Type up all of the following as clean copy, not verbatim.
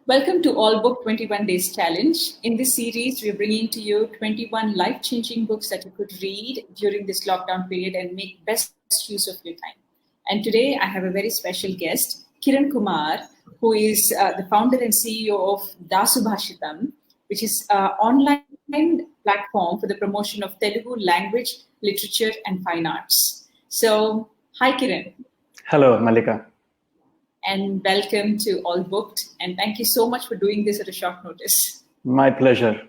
Welcome to All Book 21 Days Challenge. In this series, we're bringing to you 21 life-changing books that you could read during this lockdown period and make best use of your time. And today, I have a very special guest, Kiran Kumar, who is the founder and CEO of Dasubhashitam, which is an online platform for the promotion of Telugu language, literature, and fine arts. So, hi, Kiran. Hello, Mallika. And welcome to All Booked. And thank you so much for doing this at a short notice. My pleasure,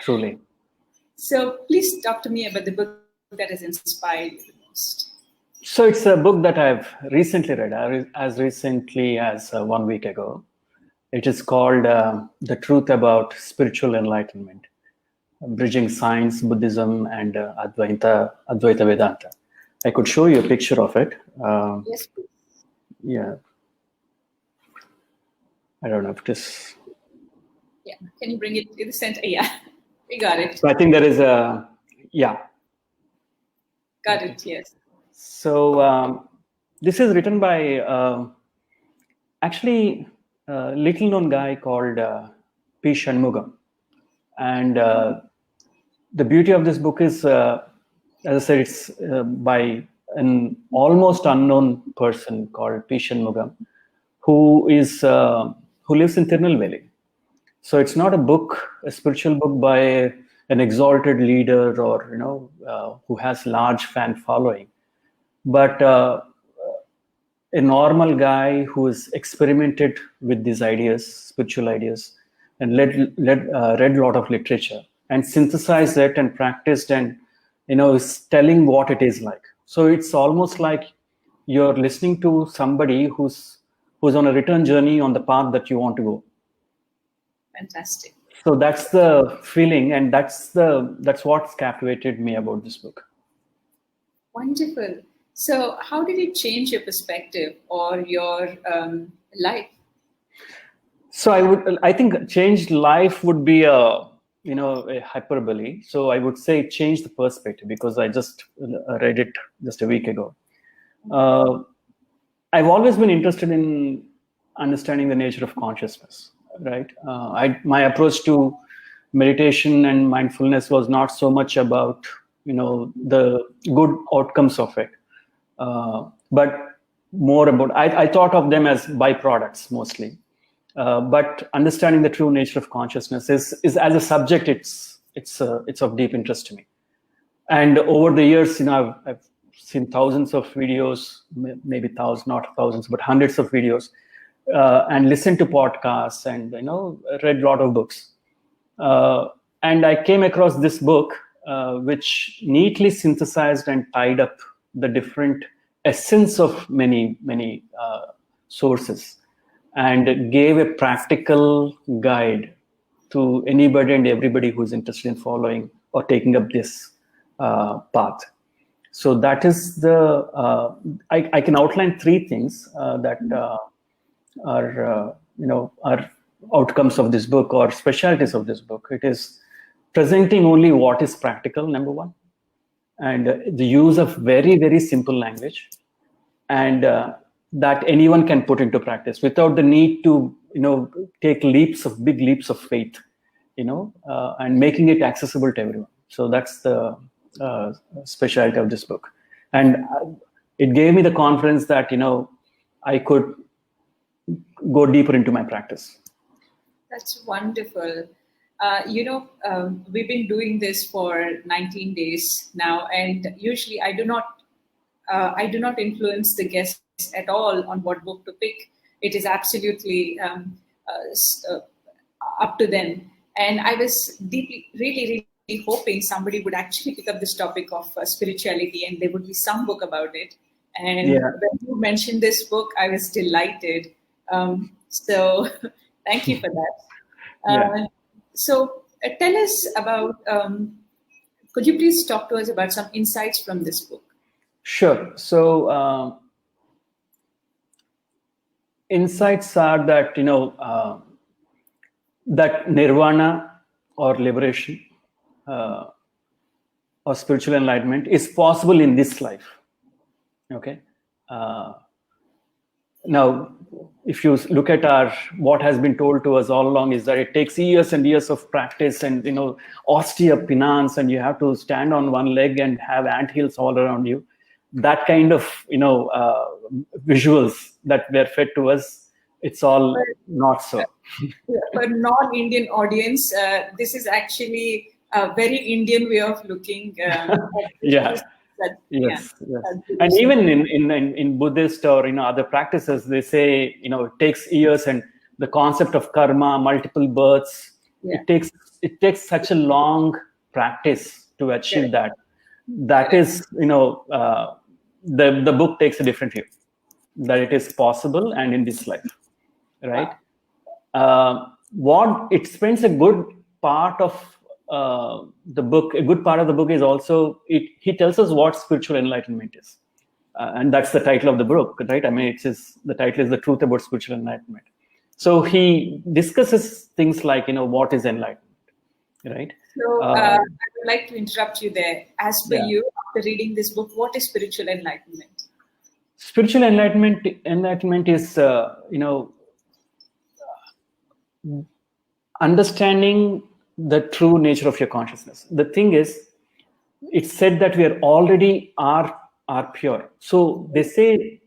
truly. So please talk to me about the book that has inspired you the most. So it's a book that I've recently read, as recently as 1 week ago. It is called The Truth About Spiritual Enlightenment, Bridging Science, Buddhism and Advaita Vedanta. I could show you a picture of it. Yes, please. Yeah. I don't know if this... Yeah, can you bring it to the center? Yeah, we got it. So I think there is a... Yeah. Got it, yes. So this is written by actually a little known guy called P. Shanmugam. And the beauty of this book is, as I said, it's by an almost unknown person called P. Shanmugam, who lives in Tirunelveli. So it's not a spiritual book by an exalted leader or who has large fan following, but a normal guy who has experimented with these ideas, spiritual ideas, and read a lot of literature and synthesized it and practiced, and is telling what it is like. So it's almost like you're listening to somebody who's on a return journey on the path that you want to go. Fantastic. So that's the feeling, and that's what's captivated me about this book. Wonderful. So how did it change your perspective or your life? So I think changed life would be a hyperbole. So I would say it changed the perspective, because I just read it just a week ago. I've always been interested in understanding the nature of consciousness, right? My approach to meditation and mindfulness was not so much about, the good outcomes of it, but more about, I thought of them as byproducts mostly. But understanding the true nature of consciousness is as a subject, it's of deep interest to me. And over the years, I've seen thousands of videos, maybe thousands, not thousands, but hundreds of videos, and listened to podcasts and read a lot of books. And I came across this book, which neatly synthesized and tied up the different essence of many sources, and gave a practical guide to anybody and everybody who's interested in following or taking up this path. So that is I can outline three things that are outcomes of this book or specialties of this book. It is presenting only what is practical, number one, and the use of very, very simple language, and that anyone can put into practice without the need to take big leaps of faith, and making it accessible to everyone. So that's the specialty of this book, and it gave me the confidence that I could go deeper into my practice. That's wonderful. We've been doing this for 19 days now, and usually I do not influence the guests at all on what book to pick. It is absolutely up to them. And I was really hoping somebody would actually pick up this topic of spirituality, and there would be some book about it. And when you mentioned this book, I was delighted. So thank you for that. So tell us about, could you please talk to us about some insights from this book? Sure. So insights are that, that nirvana or liberation or spiritual enlightenment is possible in this life. Okay. Now, if you look at what has been told to us all along is that it takes years and years of practice and, austere penance, and you have to stand on one leg and have anthills all around you. That kind of, visuals that were fed to us, it's all not so. For non-Indian audience, this is actually a very Indian way of looking. Yes. And even in Buddhist or other practices, they say it takes years, and the concept of karma, multiple births, it takes such a long practice to achieve that. That is, the book takes a different view, that it is possible and in this life, right? What it spends a good part of the book. A good part of the book is also he tells us what spiritual enlightenment is, and that's the title of the book, right? I mean, the title is The Truth About Spiritual Enlightenment. So he discusses things like what is enlightenment, right? So I would like to interrupt you there. As per you, after reading this book, what is spiritual enlightenment? Spiritual enlightenment is understanding the true nature of your consciousness. The thing is, it's said that we already are pure. So they say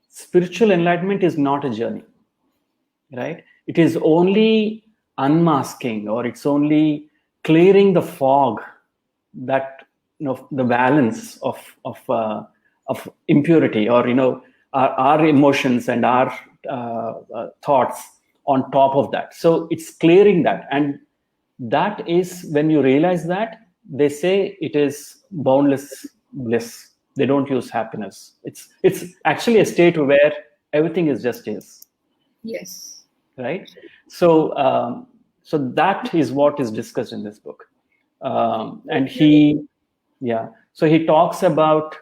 spiritual enlightenment is not a journey, right? It is only unmasking, or it's only clearing the fog, that the balance of impurity, or our emotions and our thoughts on top of that. So it's clearing that, and that is when you realize that, they say it is boundless bliss. They don't use happiness. It's actually a state where everything is just is. Yes. Right. So that is what is discussed in this book, and so he talks about.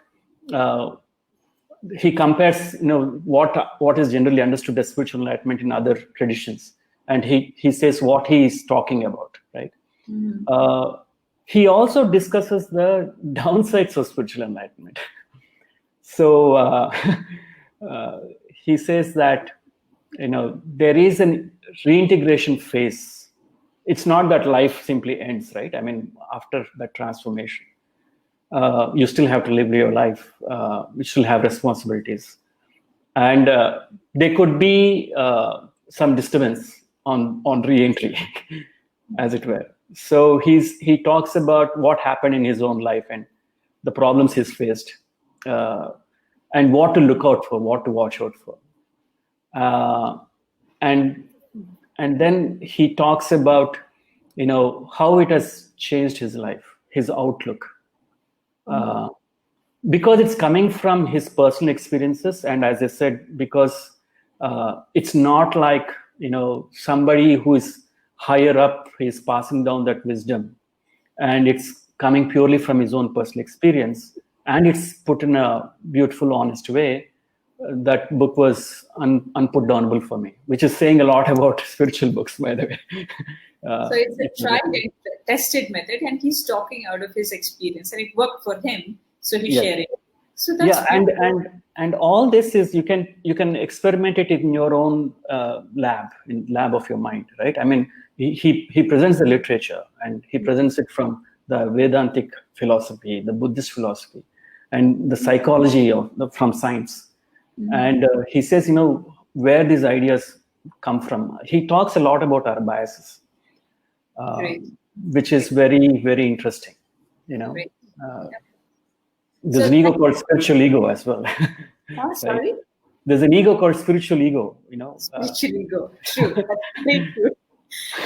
He compares, what is generally understood as spiritual enlightenment in other traditions, and he says what he is talking about, right? Mm-hmm. He also discusses the downsides of spiritual enlightenment. So he says that there is a reintegration phase. It's not that life simply ends, right? I mean, after that transformation, you still have to live your life. You still have responsibilities, and there could be some disturbance on re-entry, as it were. So he talks about what happened in his own life and the problems he's faced, and what to look out for, what to watch out for, and then he talks about how it has changed his life, his outlook. Because it's coming from his personal experiences, and as I said, because it's not like somebody who is higher up is passing down that wisdom, and it's coming purely from his own personal experience, and it's put in a beautiful, honest way. That book was unputdownable for me, which is saying a lot about spiritual books, by the way. So it's a tried and tested method, and he's talking out of his experience, and it worked for him, so he's sharing. So that's and all this is you can experiment it in your own lab of your mind, right? I mean, he presents the literature, and he presents it from the Vedantic philosophy, the Buddhist philosophy, and the psychology from science. Mm-hmm. And he says, where these ideas come from. He talks a lot about our biases, which is very, very interesting. There's an ego called spiritual ego as well. Oh, sorry? Right? There's an ego called spiritual ego. Spiritual ego. True. Thank you.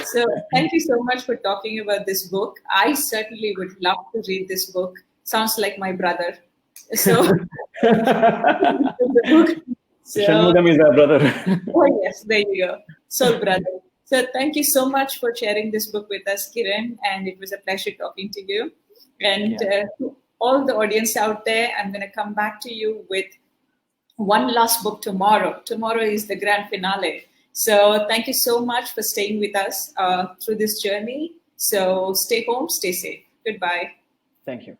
So thank you so much for talking about this book. I certainly would love to read this book. Sounds like my brother. So, Shanmugam is our brother. Oh yes, there you go. Soul brother. So thank you so much for sharing this book with us, Kiran, and it was a pleasure talking to you. And to all the audience out there, I'm going to come back to you with one last book tomorrow. Tomorrow is the grand finale. So thank you so much for staying with us through this journey. So stay home, stay safe. Goodbye. Thank you.